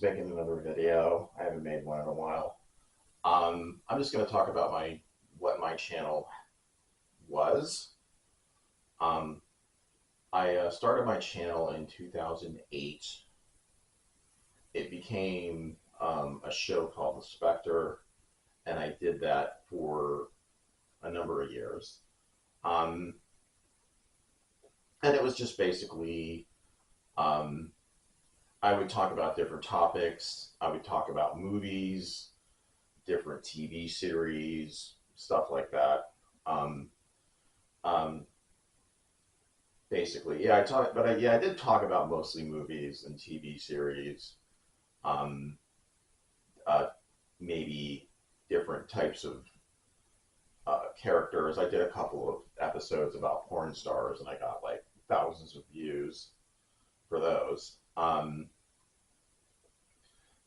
just making another video. I haven't made one in a while. I'm just going to talk about what my channel was. Um, I started my channel in 2008. It became a show called The Spectre, and I did that for a number of years. Um, and it was just basically um, I would talk about different topics. I would talk about movies, different TV series, stuff like that. Um, um, Basically, yeah, I did talk about mostly movies and TV series. Um, uh, Maybe different types of characters. I did a couple of episodes about porn stars, and I got like thousands of views for those.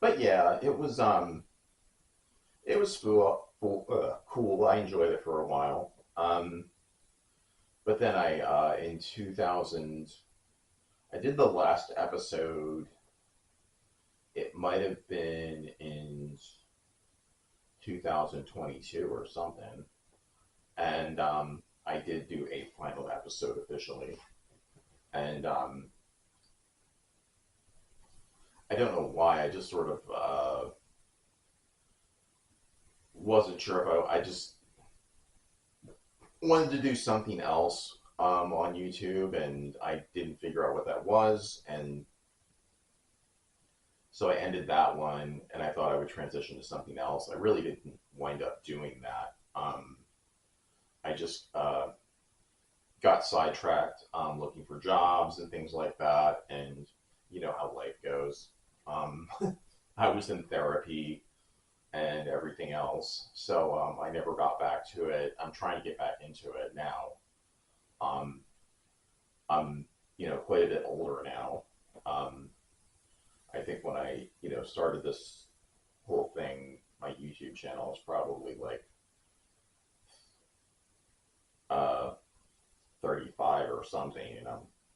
But yeah, it was cool. I enjoyed it for a while. But then in 2000, I did the last episode. It might have been in 2022 or something. And I did do a final episode officially. And I don't know why. I just sort of wasn't sure if I just wanted to do something else on YouTube, and I didn't figure out what that was. And so I ended that one, and I thought I would transition to something else. I really didn't wind up doing that. I just got sidetracked looking for jobs and things like that, and you know how life goes. Um, I was in therapy and everything else, so I never got back to it. I'm trying to get back into it now. Um, I'm quite a bit older now. Um, I think when I started this whole thing, my YouTube channel is probably like uh, 35 or something, and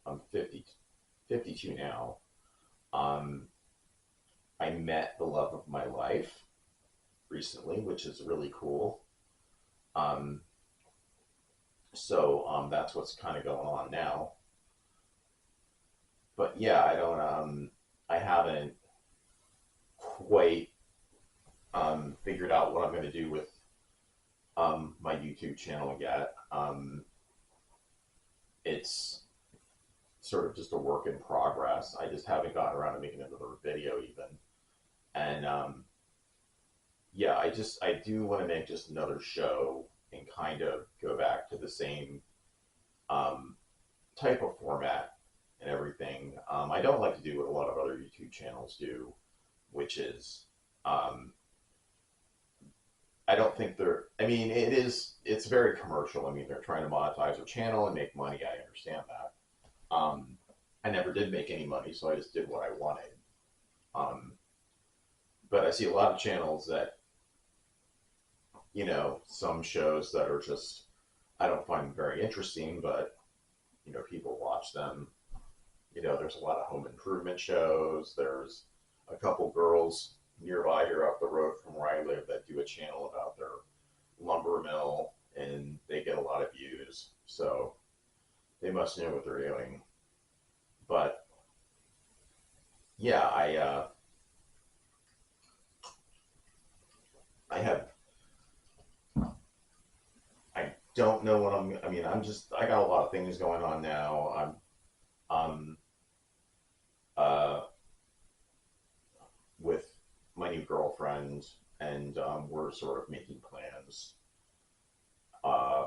I'm 52 now. Um, I met the love of my life recently, which is really cool. Um, so that's what's kind of going on now. But yeah, I haven't quite figured out what I'm going to do with my YouTube channel yet. It's sort of just a work in progress. I just haven't gotten around to making another video even. And yeah, I do want to make just another show and kind of go back to the same um, type of format and everything. I don't like to do what a lot of other YouTube channels do, which is um, I don't think they're. I mean, it's very commercial. I mean, they're trying to monetize their channel and make money. I understand that. I never did make any money, so I just did what I wanted. Um, but I see a lot of channels that some shows that are just I don't find very interesting, but people watch them. There's a lot of home improvement shows. There's a couple girls nearby here up the road from where I live that do a channel about their lumber mill, and they get a lot of views. So they must know what they're doing. But yeah, I have I don't know what I'm. I mean, I got a lot of things going on now. I'm uh, with my new girlfriend, and we're sort of making plans. Uh,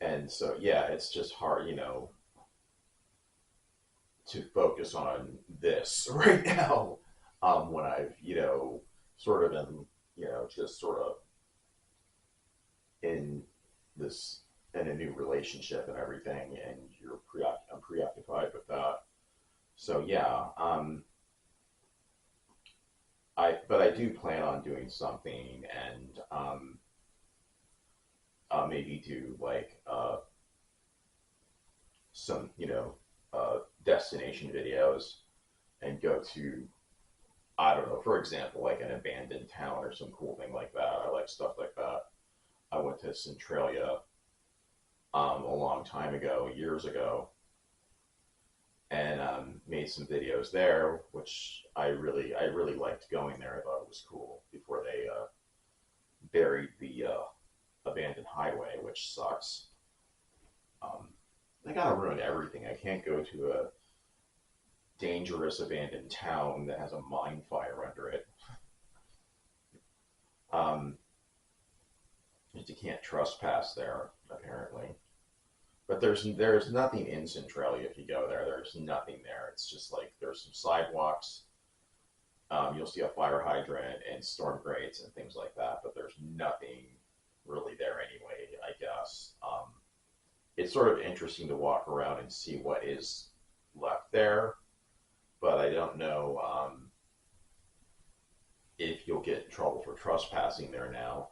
and so yeah, it's just hard, to focus on this right now. When I've sort of been just sort of in this in a new relationship and everything, and I'm preoccupied with that. So yeah, I do plan on doing something, and maybe do like some destination videos and go to I don't know, for example, like an abandoned town or some cool thing like that. I like stuff like that. I went to Centralia a long time ago, years ago, and made some videos there, which I really liked going there. I thought it was cool before they buried the abandoned highway, which sucks. Um, they gotta ruin everything. I can't go to a dangerous abandoned town that has a mine fire under it. Um, you can't trespass there apparently. But there's nothing in Centralia if you go there. There's nothing there. It's just like there's some sidewalks. You'll see a fire hydrant and storm grates and things like that, but there's nothing really there anyway. I guess it's sort of interesting to walk around and see what is left there, but I don't know if you'll get in trouble for trespassing there now.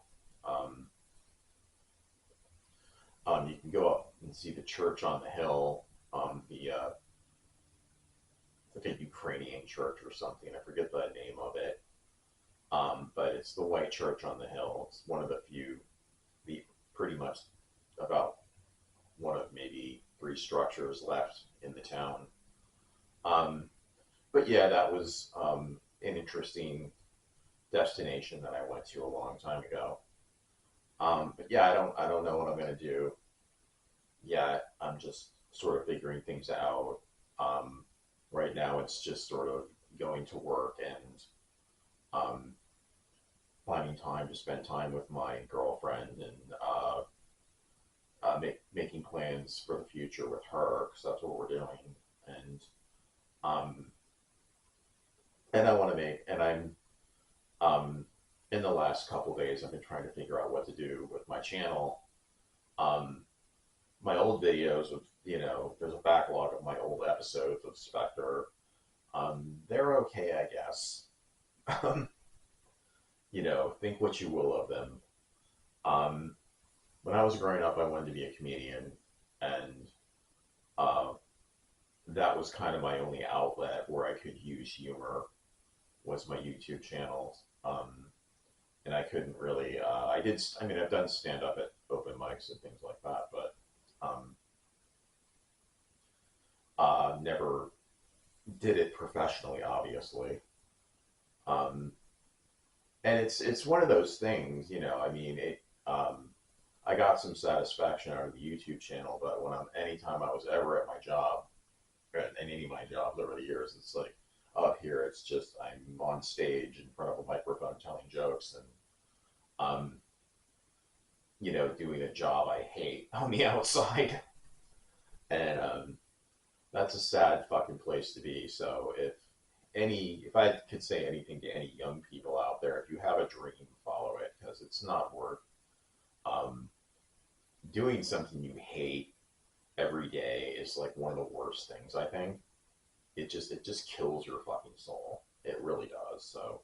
Um, you can go up and see the church on the hill, the like a Ukrainian church or something. I forget the name of it, but it's the white church on the hill. It's one of the few, the pretty much about one of maybe three structures left in the town. Um, but yeah, that was an interesting destination that I went to a long time ago. But yeah, I don't know what I'm gonna do yet. I'm just sort of figuring things out. Um, right now, it's just sort of going to work and um, finding time to spend time with my girlfriend and making plans for the future with her because that's what we're doing. And um, and I want to make and I'm in the last couple of days I've been trying to figure out what to do with my channel. Um, my old videos of there's a backlog of my old episodes of Spectre. They're okay, I guess. Think what you will of them. Um, when I was growing up, I wanted to be a comedian, and uh, that was kind of my only outlet where I could use humor was my YouTube channels. And I couldn't really. I did. I mean, I've done stand up at open mics and things like that, but um, never did it professionally, obviously. Um, and it's one of those things, I mean, it. I got some satisfaction out of the YouTube channel, but anytime I was ever at my job, and any of my jobs over the years, it's like up here, it's just I'm on stage in front of a microphone telling jokes and um, doing a job I hate on the outside, and that's a sad fucking place to be. So if I could say anything to any young people out there, if you have a dream, follow it because it's not worth um, doing something you hate every day is like one of the worst things. I think it just kills your fucking soul. It really does. So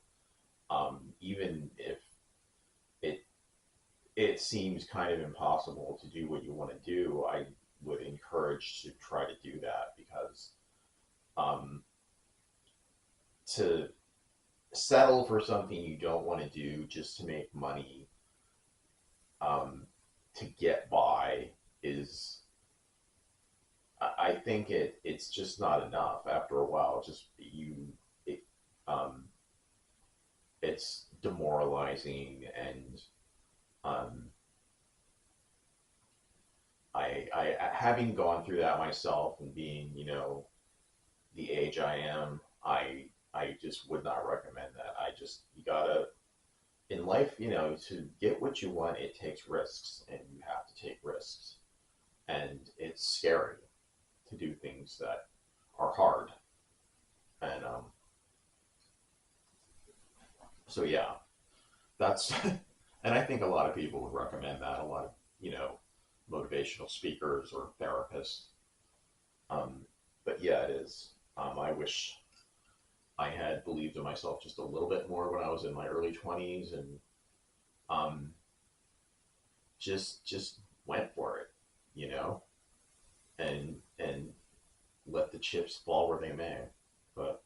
even if it it seems kind of impossible to do what you want to do, I would encourage to try to do that because um, to settle for something you don't want to do just to make money um, to get by is I think it's just not enough after a while. Just it, um, it's demoralizing and um, I having gone through that myself and being the age I am, I just would not recommend that. You gotta in life, to get what you want, it takes risks, and you have to take risks, and it's scary to do things that are hard, and so yeah, that's and I think a lot of people would recommend that. A lot of motivational speakers or therapists, um, but yeah, it is. I wish I had believed in myself just a little bit more when I was in my early 20s and um, just went for it, you know, and let the chips fall where they may. But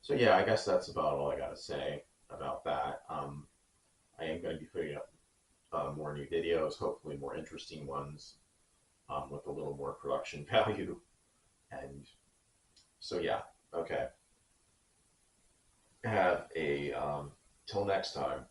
So yeah, I guess that's about all I got to say about that. I am going to be putting up more new videos, hopefully more interesting ones with a little more production value. And so yeah, okay. Have a till next time.